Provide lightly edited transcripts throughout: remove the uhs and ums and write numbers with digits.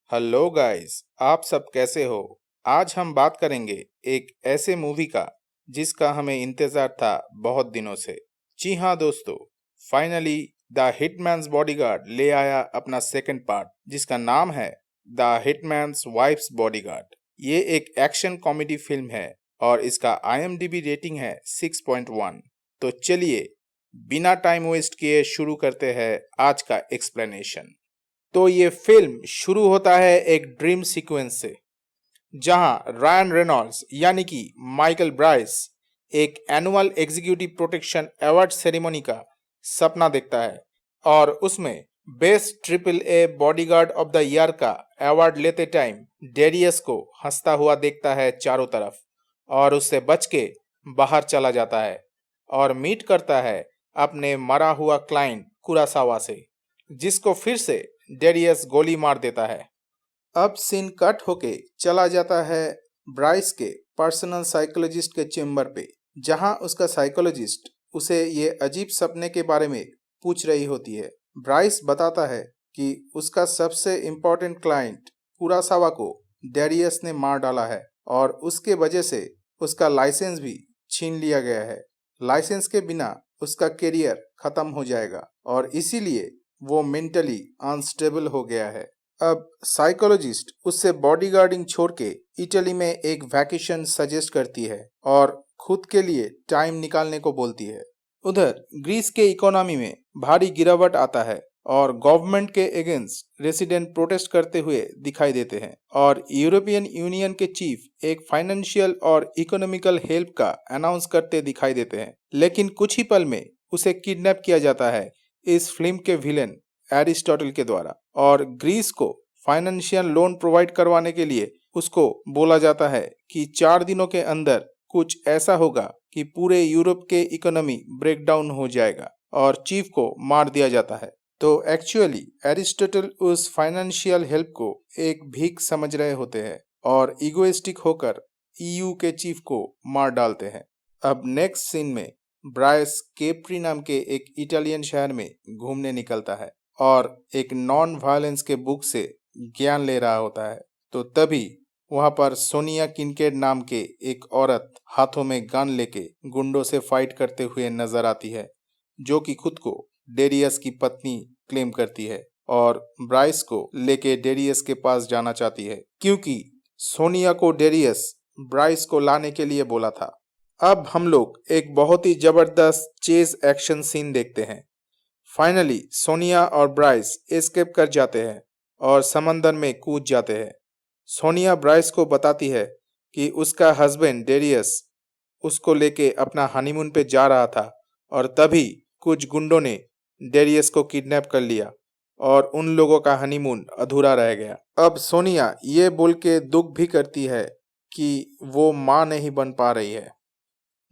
Hello guys, आप सब कैसे हो। आज हम बात करेंगे एक ऐसे मूवी का जिसका हमें इंतजार था बहुत दिनों से। जी हाँ दोस्तों, फाइनली द हिटमैन्स बॉडीगार्ड ले आया अपना सेकंड पार्ट जिसका नाम है द हिटमैन्स वाइफ्स बॉडीगार्ड। ये एक एक्शन कॉमेडी फिल्म है और इसका IMDb रेटिंग है 6.1। तो चलिए बिना टाइम वेस्ट किए शुरू करते हैं आज का एक्सप्लेनेशन। तो ये फिल्म शुरू होता है एक ड्रीम सीक्वेंस से, जहां रायन रेनॉल्ड्स यानी कि माइकल ब्राइस एक annual executive protection award ceremony का सपना देखता है और उसमें best AAA bodyguard of the year का अवार्ड लेते टाइम डेरियस को हंसता हुआ देखता है चारों तरफ और उससे बच के बाहर चला जाता है और मीट करता है अपने मरा हुआ क्लाइंट कुरासावा से, जिसको फिर से डेरियस गोली मार देता है। अब सीन कट होके चला जाता है ब्राइस के पर्सनल साइकोलॉजिस्ट के चेम्बर पे, जहां उसका साइकोलॉजिस्ट उसे ये अजीब सपने के बारे में पूछ रही होती है। ब्राइस बताता है कि उसका सबसे इम्पोर्टेंट क्लाइंट कुरासावा को डेरियस ने मार डाला है और उसके वजह से उसका लाइसेंस भी छीन लिया गया है। लाइसेंस के बिना उसका करियर खत्म हो जाएगा और इसीलिए वो मेंटली अनस्टेबल हो गया है। अब साइकोलॉजिस्ट उससे बॉडीगार्डिंग छोड़ के इटली में एक वैकेशन सजेस्ट करती है और खुद के लिए टाइम निकालने को बोलती है। उधर ग्रीस के इकोनॉमी में भारी गिरावट आता है और गवर्नमेंट के अगेंस्ट रेसिडेंट प्रोटेस्ट करते हुए दिखाई देते हैं और यूरोपियन यूनियन के चीफ एक फाइनेंशियल और इकोनॉमिकल हेल्प का अनाउंस करते दिखाई देते हैं, लेकिन कुछ ही पल में उसे किडनैप किया जाता है इस फिल्म के विलेन एरिस्टोटल के द्वारा और ग्रीस को फाइनेंशियल लोन प्रोवाइड करवाने के लिए उसको बोला जाता है कि 4 दिनों के अंदर कुछ ऐसा होगा कि पूरे यूरोप के इकोनॉमी ब्रेकडाउन हो जाएगा और चीफ को मार दिया जाता है। तो एक्चुअली एरिस्टोटल उस फाइनेंशियल हेल्प को एक भीख समझ रहे होते हैं और इगोइस्टिक होकर EU के चीफ को मार डालते हैं। अब नेक्स्ट सीन में ब्राइस केप्री नाम के एक इटालियन शहर में घूमने निकलता है और एक नॉन वायलेंस के बुक से ज्ञान ले रहा होता है। तो तभी वहां पर सोनिया किनकेड नाम के एक औरत हाथों में गन लेके गुंडों से फाइट करते हुए नजर आती है, जो कि खुद को डेरियस की पत्नी क्लेम करती है और ब्राइस को लेके डेरियस के पास जाना चाहती है, क्योंकि सोनिया को डेरियस ब्राइस को लाने के लिए बोला था। अब हम लोग एक बहुत ही जबरदस्त चेज एक्शन सीन देखते हैं। फाइनली सोनिया और ब्राइस एस्केप कर जाते हैं और समंदर में कूद जाते हैं। सोनिया ब्राइस को बताती है कि उसका हस्बैंड डेरियस उसको लेके अपना हनीमून पे जा रहा था और तभी कुछ गुंडों ने डेरियस को किडनैप कर लिया और उन लोगों का हनीमून अधूरा रह गया। अब सोनिया ये बोल के दुख भी करती है कि वो माँ नहीं बन पा रही है।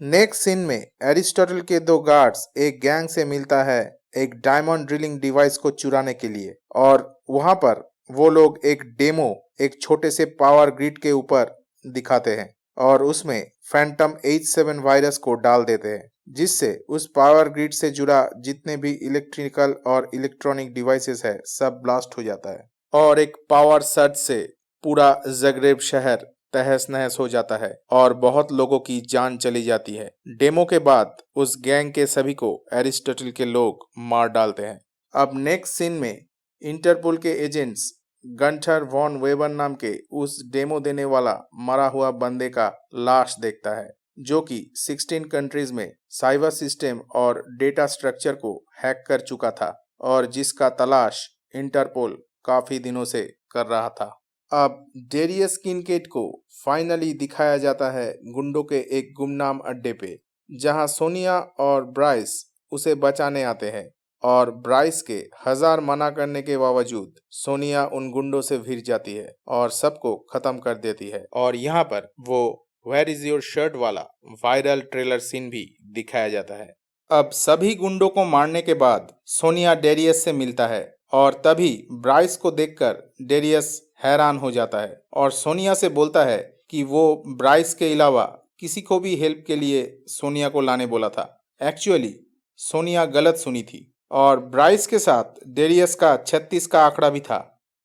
नेक्स्ट सीन में एरिस्टोटल के 2 गार्ड्स एक गैंग से मिलता है एक डायमंड ड्रिलिंग डिवाइस को चुराने के लिए और वहां पर वो लोग एक डेमो एक छोटे से पावर ग्रिड के ऊपर दिखाते हैं और उसमें फैंटम H7 वायरस को डाल देते हैं, जिससे उस पावर ग्रिड से जुड़ा जितने भी इलेक्ट्रिकल और इलेक्ट्रॉनिक डिवाइसेस है सब ब्लास्ट हो जाता है और एक पावर सर्ज से पूरा जगरेब शहर तहस नहस हो जाता है और बहुत लोगों की जान चली जाती है। डेमो के बाद उस गैंग के सभी को एरिस्टोटल के लोग मार डालते हैं। अब नेक्स्ट सीन में इंटरपोल के एजेंट्स गंथर वॉन वेबर नाम के उस डेमो देने वाला मरा हुआ बंदे का लाश देखता है, जो कि 16 कंट्रीज में साइबर सिस्टम और डेटा स्ट्रक्चर को हैक कर चुका था और जिसका तलाश इंटरपोल काफी दिनों से कर रहा था। अब डेरियस किनकेड को फाइनली दिखाया जाता है गुंडों के एक गुमनाम अड्डे पे, जहां सोनिया और ब्राइस उसे बचाने आते हैं और ब्राइस के 1000 मना करने के बावजूद सोनिया उन गुंडों से भिड़ जाती है और सबको खत्म कर देती है और यहाँ पर वो वेयर इज योर शर्ट वाला वायरल ट्रेलर सीन भी दिखाया जाता है। अब सभी गुंडों को मारने के बाद सोनिया डेरियस से मिलता है और तभी ब्राइस को देखकर डेरियस हैरान हो जाता है और सोनिया से बोलता है कि वो ब्राइस के अलावा किसी को भी हेल्प के लिए सोनिया को लाने बोला था। एक्चुअली सोनिया गलत सुनी थी और ब्राइस के साथ डेरियस का 36 का आंकड़ा भी था।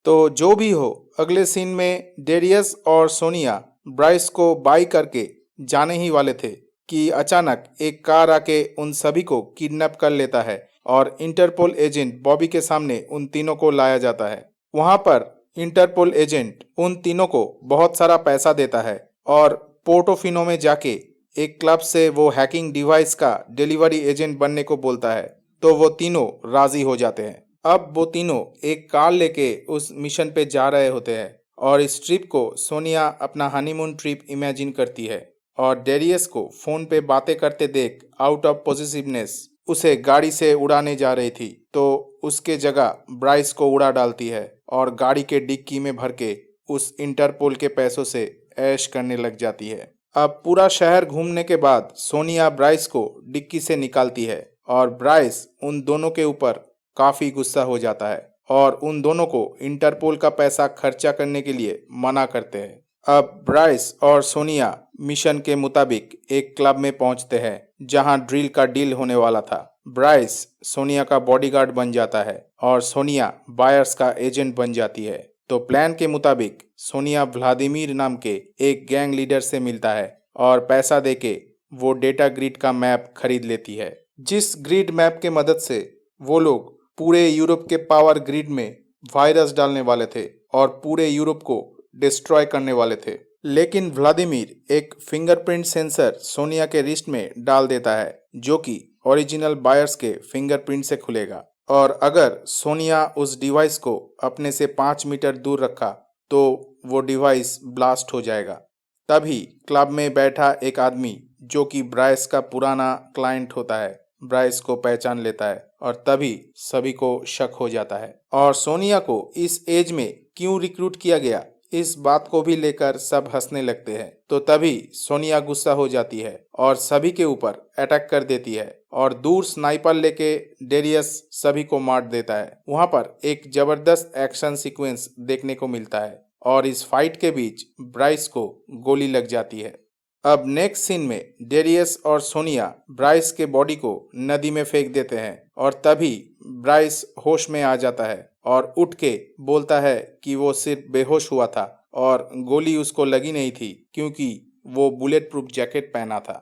तो जो भी हो, अगले सीन में डेरियस और सोनिया ब्राइस को बाय करके जाने ही वाले थे कि अचानक एक कार आके उन सभी को किडनैप कर लेता है और इंटरपोल एजेंट बॉबी के सामने उन तीनों को लाया जाता है। वहां पर इंटरपोल एजेंट उन तीनों को बहुत सारा पैसा देता है और पोर्टोफिनो में जाके एक क्लब से वो हैकिंग डिवाइस का डिलीवरी एजेंट बनने को बोलता है। तो वो तीनों राजी हो जाते हैं। अब वो तीनों एक कार लेके उस मिशन पे जा रहे होते हैं और इस ट्रिप को सोनिया अपना हनीमून ट्रिप इमेजिन करती है और डेरियस को फोन पे बातें करते देख आउट ऑफ पॉजिटिवनेस उसे गाड़ी से उड़ाने जा रही थी, तो उसके जगह ब्राइस को उड़ा डालती है और गाड़ी के डिक्की में भर के उस इंटरपोल के पैसों से ऐश करने लग जाती है। अब पूरा शहर घूमने के बाद सोनिया ब्राइस को डिक्की से निकालती है और ब्राइस उन दोनों के ऊपर काफी गुस्सा हो जाता है और उन दोनों को इंटरपोल का पैसा खर्चा करने के लिए मना करते हैं। अब ब्राइस और सोनिया मिशन के मुताबिक एक क्लब में पहुंचते हैं जहां ड्रिल का डील होने वाला था। ब्राइस सोनिया का बॉडीगार्ड बन जाता है और सोनिया बायर्स का एजेंट बन जाती है। तो प्लान के मुताबिक सोनिया व्लादिमीर नाम के एक गैंग लीडर से मिलता है और पैसा देके वो डेटा ग्रिड का मैप खरीद लेती है, जिस ग्रिड मैप के मदद से वो लोग पूरे यूरोप के पावर ग्रिड में वायरस डालने वाले थे और पूरे यूरोप को डिस्ट्रॉय करने वाले थे। लेकिन व्लादिमीर एक फिंगरप्रिंट सेंसर सोनिया के रिस्ट में डाल देता है जो कि ओरिजिनल बायर्स के फिंगरप्रिंट से खुलेगा और अगर सोनिया उस डिवाइस को अपने से 5 मीटर दूर रखा तो वो डिवाइस ब्लास्ट हो जाएगा। तभी क्लब में बैठा एक आदमी जो कि ब्राइस का पुराना क्लाइंट होता है ब्राइस को पहचान लेता है और तभी सभी को शक हो जाता है और सोनिया को इस एज में क्यों रिक्रूट किया गया इस बात को भी लेकर सब हंसने लगते हैं। तो तभी सोनिया गुस्सा हो जाती है और सभी के ऊपर अटैक कर देती है और दूर स्नाइपर लेके डेरियस सभी को मार देता है। वहां पर एक जबरदस्त एक्शन सीक्वेंस देखने को मिलता है और इस फाइट के बीच ब्राइस को गोली लग जाती है। अब नेक्स्ट सीन में डेरियस और सोनिया ब्राइस के बॉडी को नदी में फेंक देते हैं और तभी ब्राइस होश में आ जाता है और उठ के बोलता है कि वो सिर्फ बेहोश हुआ था और गोली उसको लगी नहीं थी क्योंकि वो बुलेट प्रूफ जैकेट पहना था।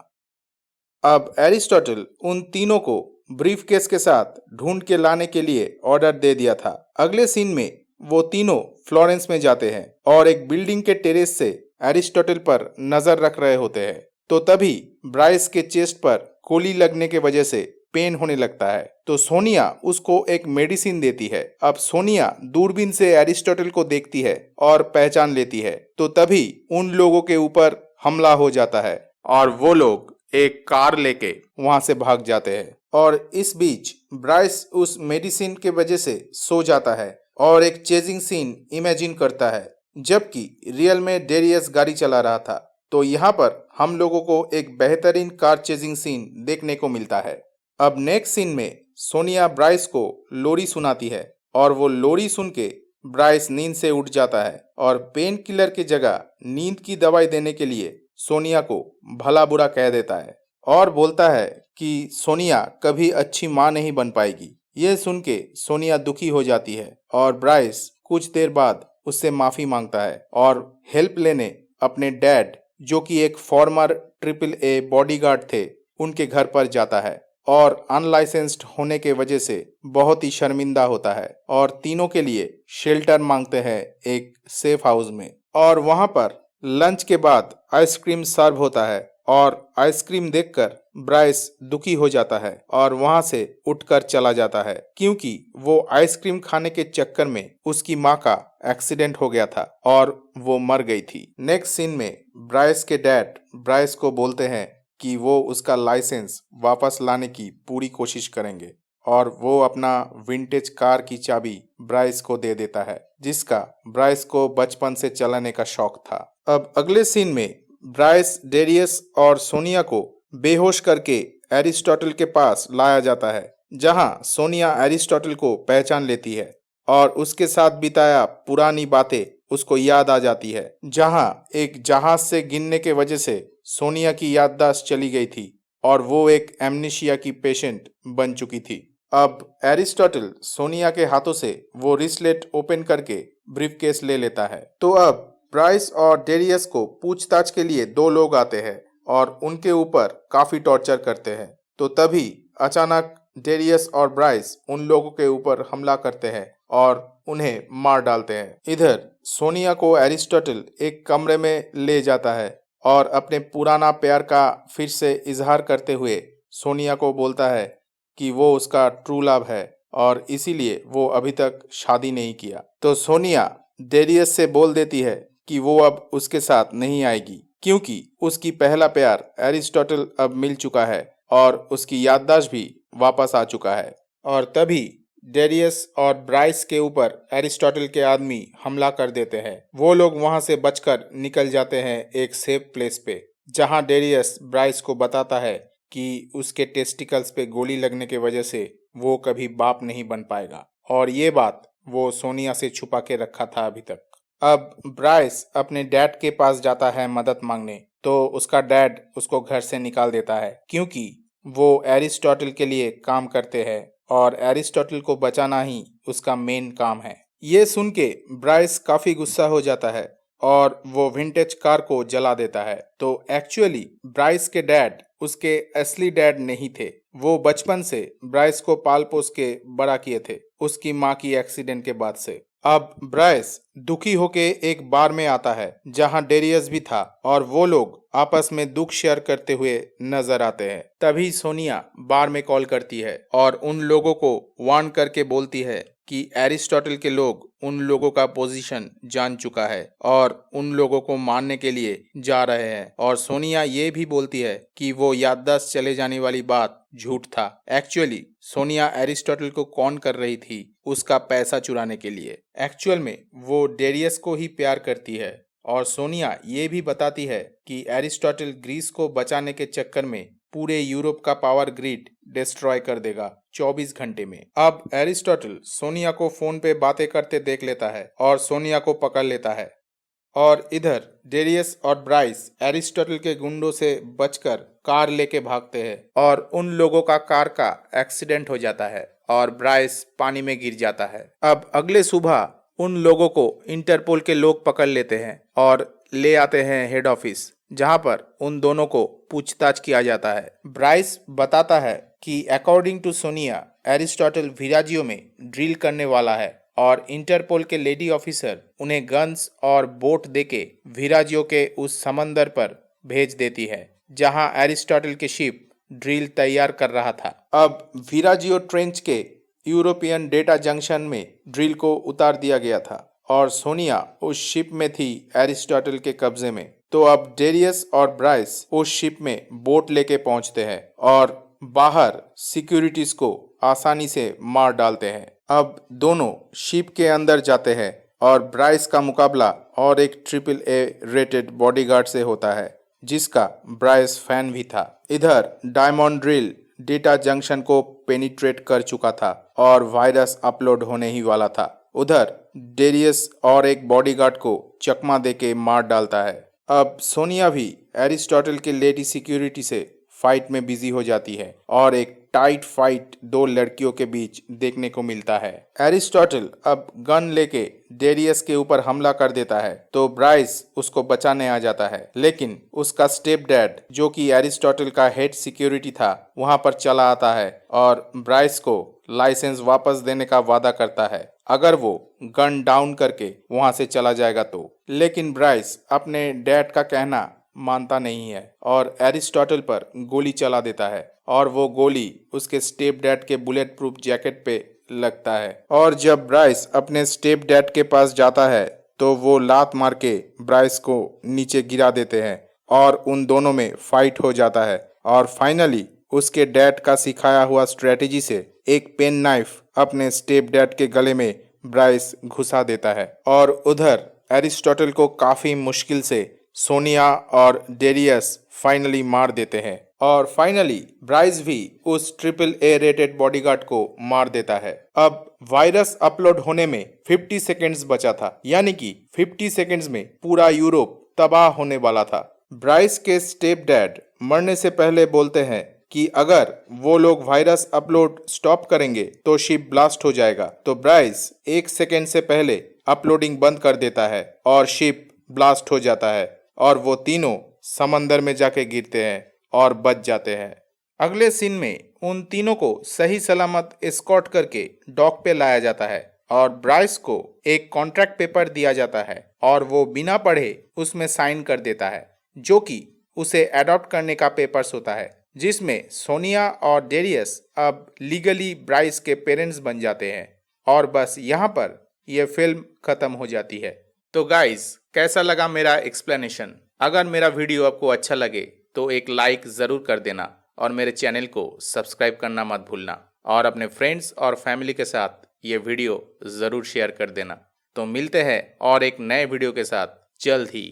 अब एरिस्टोटल उन तीनों को ब्रीफकेस के साथ ढूंढ के लाने के लिए ऑर्डर दे दिया था। अगले सीन में वो तीनों फ्लोरेंस में जाते हैं और एक बिल्डिंग के टेरेस से एरिस्टोटल पर नजर रख रहे होते हैं। तो तभी ब्राइस के चेस्ट पर गोली लगने के वजह से पेन होने लगता है, तो सोनिया उसको एक मेडिसिन देती है। अब सोनिया दूरबीन से एरिस्टोटल को देखती है और पहचान लेती है। तो तभी उन लोगों के ऊपर हमला हो जाता है और वो लोग एक कार लेके वहां से भाग जाते हैं और इस बीच ब्राइस उस मेडिसिन के वजह से सो जाता है और एक चेजिंग सीन इमेजिन करता है जबकि रियल में डेरियस गाड़ी चला रहा था। तो यहाँ पर हम लोगों को एक बेहतरीन कार चेजिंग सीन देखने को मिलता है। अब नेक्स्ट सीन में सोनिया ब्राइस को लोरी सुनाती है और वो लोरी सुन के ब्राइस नींद से उठ जाता है और पेन किलर की जगह नींद की दवाई देने के लिए सोनिया को भला बुरा कह देता है और बोलता है कि सोनिया कभी अच्छी माँ नहीं बन पाएगी। यह सुन के सोनिया दुखी हो जाती है और ब्राइस कुछ देर बाद उससे माफी मांगता है और हेल्प लेने अपने डैड जो कि एक फॉर्मर AAA बॉडीगार्ड थे उनके घर पर जाता है और अनलाइसेंस्ड होने के वजह से बहुत ही शर्मिंदा होता है और तीनों के लिए शेल्टर मांगते हैं एक सेफ हाउस में। और वहां पर लंच के बाद आइसक्रीम सर्व होता है और आइसक्रीम देखकर ब्राइस दुखी हो जाता है और वहां से उठकर चला जाता है क्योंकि वो आइसक्रीम खाने के चक्कर में उसकी माँ का एक्सीडेंट हो गया था और वो मर गई थी। नेक्स्ट सीन में ब्राइस के डैड ब्राइस को बोलते हैं कि वो उसका लाइसेंस वापस लाने की पूरी कोशिश करेंगे और वो अपना विंटेज कार की चाबी ब्राइस को दे देता है जिसका ब्राइस को बचपन से चलाने का शौक था। अब अगले सीन में ब्राइस डेरियस और सोनिया को बेहोश करके एरिस्टोटल के पास लाया जाता है जहां सोनिया एरिस्टोटल को पहचान लेती है और उसके साथ बिताया पुरानी बातें उसको याद आ जाती है जहां एक जहाज से गिरने के वजह से सोनिया की याददाश्त चली गई थी और वो एक एमनेशिया की पेशेंट बन चुकी थी। अब एरिस्टोटल सोनिया के हाथों से वो रिस्लेट ओपन करके ब्रीफकेस ले लेता है। तो अब ब्राइस और डेरियस को पूछताछ के लिए दो लोग आते हैं और उनके ऊपर काफी टॉर्चर करते हैं। तो तभी अचानक डेरियस और ब्राइस उन लोगों के ऊपर हमला करते हैं और उन्हें मार डालते हैं। इधर सोनिया को एरिस्टोटल एक कमरे में ले जाता है और अपने पुराना प्यार का फिर से इजहार करते हुए सोनिया को बोलता है कि वो उसका ट्रू लव है और इसीलिए वो अभी तक शादी नहीं किया। तो सोनिया डेरियस से बोल देती है कि वो अब उसके साथ नहीं आएगी क्योंकि उसकी पहला प्यार एरिस्टोटल अब मिल चुका है और उसकी याददाश्त भी वापस आ चुका है। और तभी डेरियस और ब्राइस के ऊपर एरिस्टोटल के आदमी हमला कर देते हैं। वो लोग वहां से बचकर निकल जाते हैं एक सेफ प्लेस पे, जहां डेरियस ब्राइस को बताता है कि उसके टेस्टिकल्स पे गोली लगने के वजह से वो कभी बाप नहीं बन पाएगा और ये बात वो सोनिया से छुपा के रखा था अभी तक। अब ब्राइस अपने डैड के पास जाता है मदद मांगने, तो उसका डैड उसको घर से निकाल देता है क्योंकि वो एरिस्टोटल के लिए काम करते हैं और एरिस्टोटल को बचाना ही उसका मेन काम है। ये सुन के ब्राइस काफी गुस्सा हो जाता है और वो विंटेज कार को जला देता है। तो एक्चुअली ब्राइस के डैड उसके असली डैड नहीं थे। वो बचपन से ब्राइस को पाल पोस के बड़ा किए थे उसकी माँ की एक्सीडेंट के बाद से। अब ब्राइस दुखी होके एक बार में आता है जहां डेरियस भी था और वो लोग आपस में दुख शेयर करते हुए नजर आते हैं। तभी सोनिया बार में कॉल करती है और उन लोगों को वार्न करके बोलती है कि एरिस्टोटल के लोग उन लोगों का पोजीशन जान चुका है और उन लोगों को मारने के लिए जा रहे हैं। और सोनिया ये भी बोलती है कि वो याददाश्त चले जाने वाली बात झूठ था। एक्चुअली सोनिया एरिस्टोटल को कॉन कर रही थी उसका पैसा चुराने के लिए। एक्चुअल में वो डेरियस को ही प्यार करती है और सोनिया ये भी बताती है कि एरिस्टोटल ग्रीस को बचाने के चक्कर में पूरे यूरोप का पावर ग्रिड डिस्ट्रॉय कर देगा 24 घंटे में। अब एरिस्टोटल सोनिया को फोन पे बातें करते देख लेता है और सोनिया को पकड़ लेता है। और इधर डेरियस और ब्राइस एरिस्टोटल के गुंडों से बचकर कार लेके भागते हैं और उन लोगों का कार का एक्सीडेंट हो जाता है और ब्राइस पानी में गिर जाता है। अब अगले सुबह उन लोगों को इंटरपोल के लोग पकड़ लेते हैं और ले आते हैं हेड ऑफिस, जहां पर उन दोनों को पूछताछ किया जाता है। ब्राइस बताता है कि अकॉर्डिंग टू सोनिया एरिस्टोटल विराजियो में ड्रिल करने वाला है और इंटरपोल के लेडी ऑफिसर उन्हें गन्स और बोट देके विराजियो के उस समंदर पर भेज देती है जहां एरिस्टोटल के शिप ड्रिल तैयार कर रहा था। अब विराजियो ट्रेंच के यूरोपियन डेटा जंक्शन में ड्रिल को उतार दिया गया था और सोनिया उस शिप में थी एरिस्टोटल के कब्जे में। तो अब डेरियस और ब्राइस उस शिप में बोट लेके पहुंचते हैं और बाहर सिक्योरिटीज को आसानी से मार डालते हैं। अब दोनों शिप के अंदर जाते हैं और ब्राइस का मुकाबला और एक AAA रेटेड बॉडीगार्ड से होता है जिसका ब्राइस फैन भी था। इधर डायमंड ड्रिल डेटा जंक्शन को पेनिट्रेट कर चुका था और वायरस अपलोड होने ही वाला था। उधर डेरियस और एक बॉडीगार्ड को चकमा देके मार डालता है। अब सोनिया भी एरिस्टोटल के लेडी सिक्योरिटी से फाइट में बिजी हो जाती है और एक टाइट फाइट दो लड़कियों के बीच देखने को मिलता है। एरिस्टोटल अब गन लेके डेरियस के ऊपर हमला कर देता है तो ब्राइस उसको बचाने आ जाता है, लेकिन उसका स्टेप डैड जो कि एरिस्टोटल का हेड सिक्योरिटी था वहां पर चला आता है और ब्राइस को लाइसेंस वापस देने का वादा करता है अगर वो गन डाउन करके वहां से चला जाएगा तो। लेकिन ब्राइस अपने डैड का कहना मानता नहीं है और एरिस्टोटल पर गोली चला देता है और वो गोली उसके स्टेप डैड के बुलेट प्रूफ जैकेट पे लगता है। और जब ब्राइस अपने स्टेप डैड के पास जाता है तो वो लात मार के ब्राइस को नीचे गिरा देते हैं और उन दोनों में फाइट हो जाता है और फाइनली उसके डैड का सिखाया हुआ स्ट्रेटेजी से एक पेन नाइफ अपने स्टेप डैड के गले में ब्राइस घुसा देता है। और उधर एरिस्टोटल को काफी मुश्किल से सोनिया और डेरियस फाइनली मार देते हैं और फाइनली ब्राइस भी उस AAA रेटेड बॉडीगार्ड को मार देता है। अब वायरस अपलोड होने में 50 सेकेंड्स बचा था, यानी कि 50 सेकेंड्स में पूरा यूरोप तबाह होने वाला था। ब्राइस के स्टेप डैड मरने से पहले बोलते हैं कि अगर वो लोग वायरस अपलोड स्टॉप करेंगे तो शिप ब्लास्ट हो जाएगा। तो ब्राइस 1 सेकेंड से पहले अपलोडिंग बंद कर देता है और शिप ब्लास्ट हो जाता है और वो तीनों समंदर में जाके गिरते हैं और बच जाते हैं। अगले सीन में उन तीनों को सही सलामत एस्कॉर्ट करके डॉक पे लाया जाता है और ब्राइस को एक कॉन्ट्रैक्ट पेपर दिया जाता है और वो बिना पढ़े उसमें साइन कर देता है, जो कि उसे अडॉप्ट करने का पेपर्स होता है, जिसमें सोनिया और डेरियस अब लीगली ब्राइस के पेरेंट्स बन जाते हैं। और बस यहाँ पर यह फिल्म खत्म हो जाती है। तो गाइस, कैसा लगा मेरा एक्सप्लेनेशन? अगर मेरा वीडियो आपको अच्छा लगे तो एक लाइक ज़रूर कर देना और मेरे चैनल को सब्सक्राइब करना मत भूलना और अपने फ्रेंड्स और फैमिली के साथ ये वीडियो ज़रूर शेयर कर देना। तो मिलते हैं और एक नए वीडियो के साथ जल्द ही।